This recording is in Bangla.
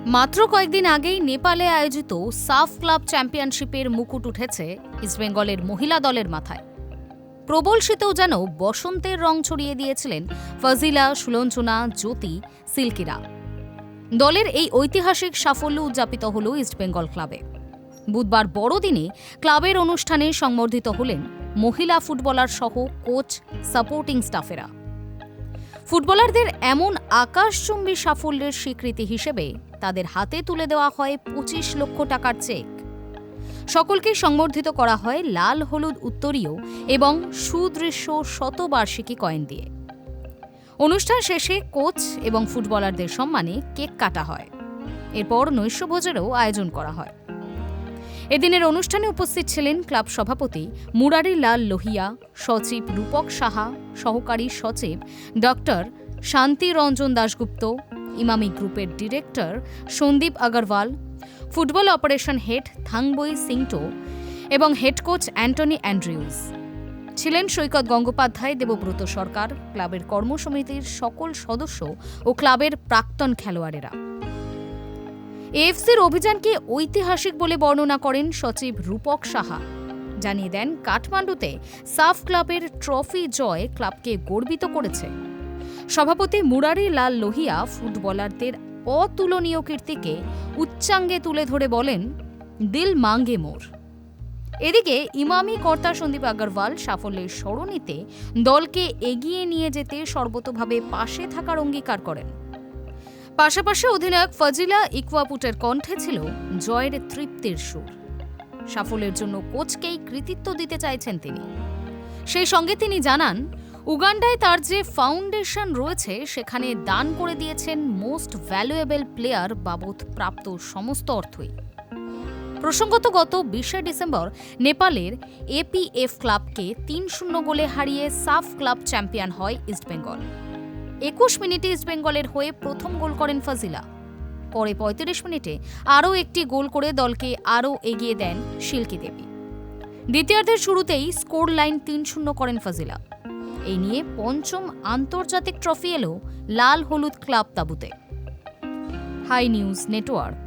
মাত্র কয়েকদিন আগেই নেপালে আয়োজিত সাফ ক্লাব চ্যাম্পিয়নশিপের মুকুট উঠেছে ইস্টবেঙ্গলের মহিলা দলের মাথায়। প্রবল শীতেও যেন বসন্তের রং ছড়িয়ে দিয়েছিলেন ফজিলা, সুলোচনা, জ্যোতি, সিল্কিরা। দলের এই ঐতিহাসিক সাফল্য উদযাপিত হল ইস্টবেঙ্গল ক্লাবে। বুধবার বড়দিনে ক্লাবের অনুষ্ঠানে সংবর্ধিত হলেন মহিলা ফুটবলার সহ কোচ, সাপোর্টিং স্টাফেরা। ফুটবলারদের এমন আকাশচুম্বী সাফল্যের স্বীকৃতি হিসেবে তাদের হাতে তুলে দেওয়া হয় ২৫ লক্ষ টাকার চেক। সকলকে সংবর্ধিত করা হয় লাল হলুদ উত্তরীয় এবং সুদৃশ্য শতবার্ষিকী কয়েন দিয়ে। অনুষ্ঠান শেষে কোচ এবং ফুটবলারদের সম্মানে কেক কাটা হয়। এরপর নৈশভোজেরও আয়োজন করা হয়। এদিনের অনুষ্ঠানে উপস্থিত ছিলেন ক্লাব সভাপতি মুরারি লাল লোহিয়া, সচিব রূপক সাহা, সহকারী সচিব ডক্টর শান্তি রঞ্জন দাশগুপ্ত, ইমামি গ্রুপের director Sandeep Agarwal, football operation head Thangboi Singto এবং হেড কোচ অ্যান্টনি অ্যান্ড্রিউজ। ছিলেন সৈকত গঙ্গোপাধ্যায়, দেবব্রত সরকার, ক্লাবের কর্মসমিতির সকল সদস্য ও ক্লাবের প্রাক্তন খেলোয়াড়েরা। এএফসির অভিযানকে ঐতিহাসিক বলে বর্ণনা করেন সচিব রূপক সাহা। জানিয়ে দেন, কাঠমান্ডুতে সাফ ক্লাবের ট্রফি জয় ক্লাবকে গর্বিত করেছে। সভাপতি মুরারি লাল লোহিয়া ফুটবলারদের অতুলনীয় কীর্তিকে উচ্চাঙ্গে তুলে ধরে বলেন, দিল মাঙ্গে মোর। এদিকে ইমামি কর্তা সন্দীপ আগরওয়াল সাফল্যের স্মরণীতে দলকে এগিয়ে নিয়ে যেতে সর্বতোভাবে পাশে থাকার অঙ্গীকার করেন। পাশাপাশি অধিনায়ক ফজিলা ইকুয়াপুটের কণ্ঠে ছিল জয়ের তৃপ্তির সুর। সাফল্যের জন্য কোচকেই কৃতিত্ব দিতে চাইছেন তিনি। সেই সঙ্গে তিনি জানান, উগান্ডায় তার যে ফাউন্ডেশন রয়েছে সেখানে দান করে দিয়েছেন মোস্ট ভ্যালুয়েবল প্লেয়ার বাবদ প্রাপ্ত সমস্ত অর্থই। প্রসঙ্গত, গত ২০ ডিসেম্বর নেপালের এপিএফ ক্লাবকে ৩-০ গোলে হারিয়ে সাফ ক্লাব চ্যাম্পিয়ন হয় ইস্টবেঙ্গল। ২১ মিনিটে ইস্টবেঙ্গলের হয়ে প্রথম গোল করেন ফজিলা। পরে ৩৫ মিনিটে আরও একটি গোল করে দলকে আরও এগিয়ে দেন শিল্কি দেবী। দ্বিতীয়ার্ধের শুরুতেই স্কোর লাইন ৩-০ করেন ফজিলা। এই নিয়ে পঞ্চম আন্তর্জাতিক ট্রফি এলো লাল হলুদ ক্লাব তাঁবুতে। Hi news network.